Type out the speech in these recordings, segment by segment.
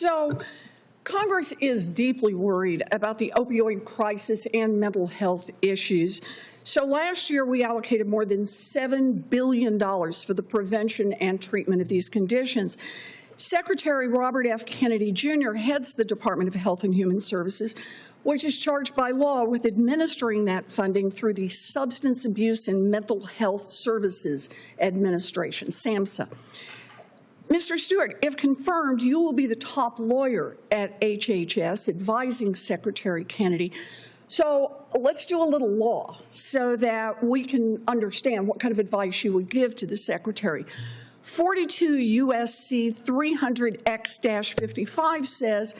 So Congress is deeply worried about the opioid crisis and mental health issues. So last year, we allocated more than $7 billion for the prevention and treatment of these conditions. Secretary Robert F. Kennedy Jr. heads the Department of Health and Human Services, which is charged by law with administering that funding through the Substance Abuse and Mental Health Services Administration, SAMHSA. Mr. Stuart, if confirmed, you will be the top lawyer at HHS advising Secretary Kennedy. So let's do a little law so that we can understand what kind of advice you would give to the Secretary. 42 U.S.C. 300X-55 says,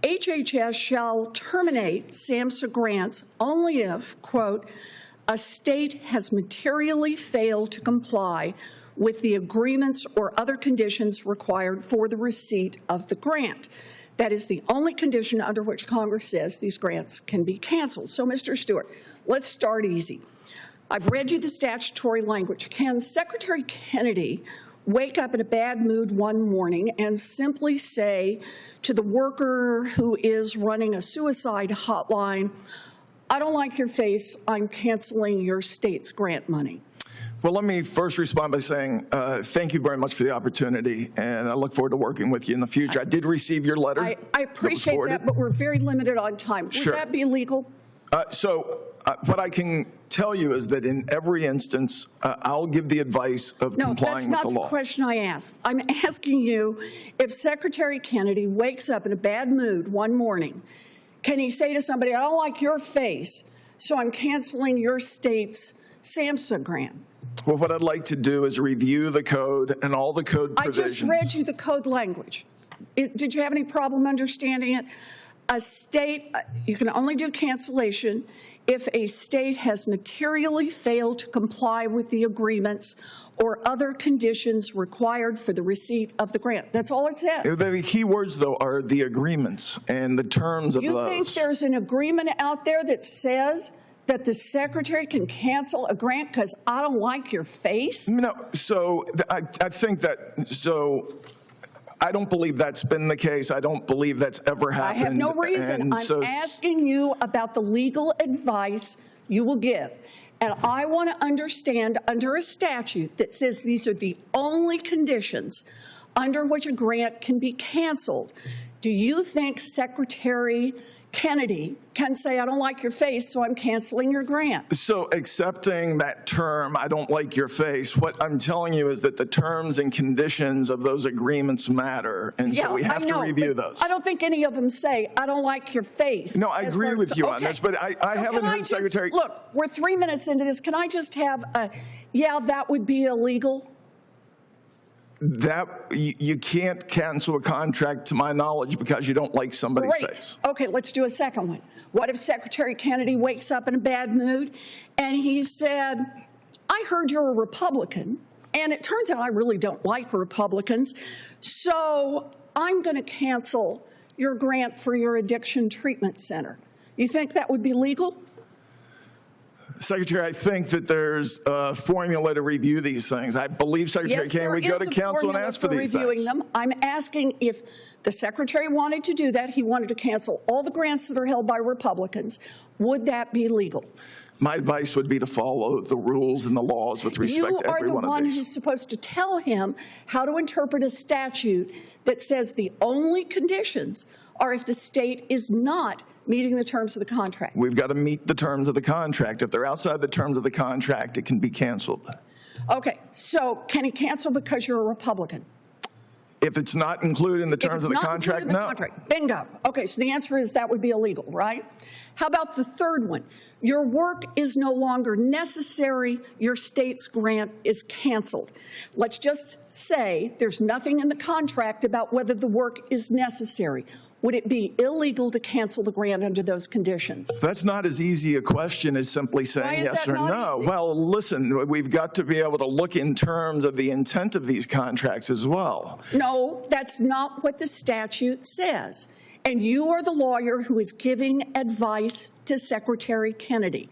HHS shall terminate SAMHSA grants only if, quote, a state has materially failed to comply with the agreements or other conditions required for the receipt of the grant. That is the only condition under which Congress says these grants can be canceled. So, Mr. Stuart, let's start easy. I've read you the statutory language. Can Secretary Kennedy wake up in a bad mood one morning and simply say to the worker who is running a suicide hotline, I don't like your face, I'm canceling your state's grant money? Well, let me first respond by saying thank you very much for the opportunity, and I look forward to working with you in the future. I did receive your letter. I appreciate that, but we're very limited on time. Would that be legal? What I can tell you is that in every instance, I'll give the advice of complying with the law. No, that's not the question I asked. I'm asking you, if Secretary Kennedy wakes up in a bad mood one morning, can he say to somebody, I don't like your face, so I'm canceling your state's SAMHSA grant? Well, what I'd like to do is review the code and all the code provisions. I just read you the code language. Did you have any problem understanding it? A state, you can only do cancellation if a state has materially failed to comply with the agreements or other conditions required for the receipt of the grant. That's all it says. The key words, though, are the agreements and the terms of those. You think there's an agreement out there that says that the Secretary can cancel a grant because I don't like your face? No, so I think that, so I don't believe that's been the case. I don't believe that's ever happened. I have no reason. I'm asking you about the legal advice you will give. And I want to understand under a statute that says these are the only conditions under which a grant can be canceled. Do you think Secretary Kennedy can say, I don't like your face, so I'm canceling your grant? So accepting that term, I don't like your face, what I'm telling you is that the terms and conditions of those agreements matter, and so we have to review those. I don't think any of them say, I don't like your face. No, I agree with you on this, but I haven't heard Secretary. Look, we're 3 minutes into this. Can I just have a, yeah, that would be illegal? That you can't cancel a contract, to my knowledge, because you don't like somebody's face. Okay, let's do a second one. What if Secretary Kennedy wakes up in a bad mood and he said, I heard you're a Republican, and it turns out I really don't like Republicans, so I'm going to cancel your grant for your addiction treatment center. You think that would be legal? Secretary, I think that there's a formula to review these things. I believe Secretary Kennedy would go to counsel and ask for these things. I'm asking if the Secretary wanted to do that, he wanted to cancel all the grants that are held by Republicans, would that be legal? My advice would be to follow the rules and the laws with respect to every one of these. You are the one who's supposed to tell him how to interpret a statute that says the only conditions are if the state is not meeting the terms of the contract. We've got to meet the terms of the contract. If they're outside the terms of the contract, it can be canceled. Okay, so can he cancel because you're a Republican? If it's not included in the terms of the contract, no. Bingo. Okay, so the answer is that would be illegal, right? How about the third one? Your work is no longer necessary. Your state's grant is canceled. Let's just say there's nothing in the contract about whether the work is necessary. Would it be illegal to cancel the grant under those conditions? That's not as easy a question as simply saying yes or no. Well, listen, we've got to be able to look in terms of the intent of these contracts as well. No, that's not what the statute says. And you are the lawyer who is giving advice to Secretary Kennedy.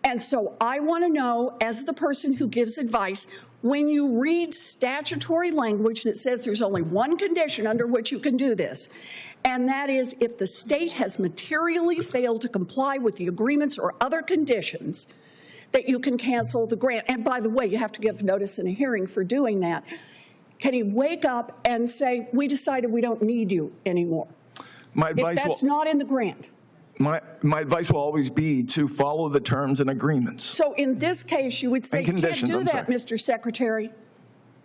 And so I want to know, as the person who gives advice, when you read statutory language that says there's only one condition under which you can do this, and that is if the state has materially failed to comply with the agreements or other conditions, that you can cancel the grant. And by the way, you have to give notice in a hearing for doing that. Can he wake up and say, we decided we don't need you anymore? My advice if that's not in the grant. My advice will always be to follow the terms and agreements. So in this case, you would say, you can't do that, Mr. Secretary.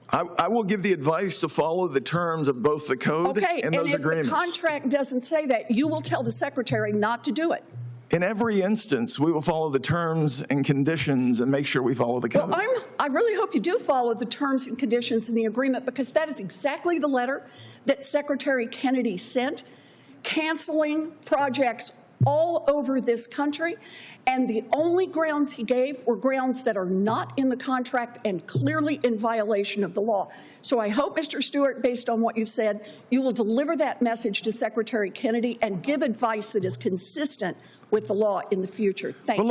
I will give the advice to follow the terms of both the code and those agreements. Okay, and if the contract doesn't say that, you will tell the Secretary not to do it. In every instance, we will follow the terms and conditions and make sure we follow the code. Well, I really hope you do follow the terms and conditions in the agreement, because that is exactly the letter that Secretary Kennedy sent, canceling projects all over this country, and the only grounds he gave were grounds that are not in the contract and clearly in violation of the law. So I hope, Mr. Stuart, based on what you've said, you will deliver that message to Secretary Kennedy and give advice that is consistent with the law in the future. Thank you.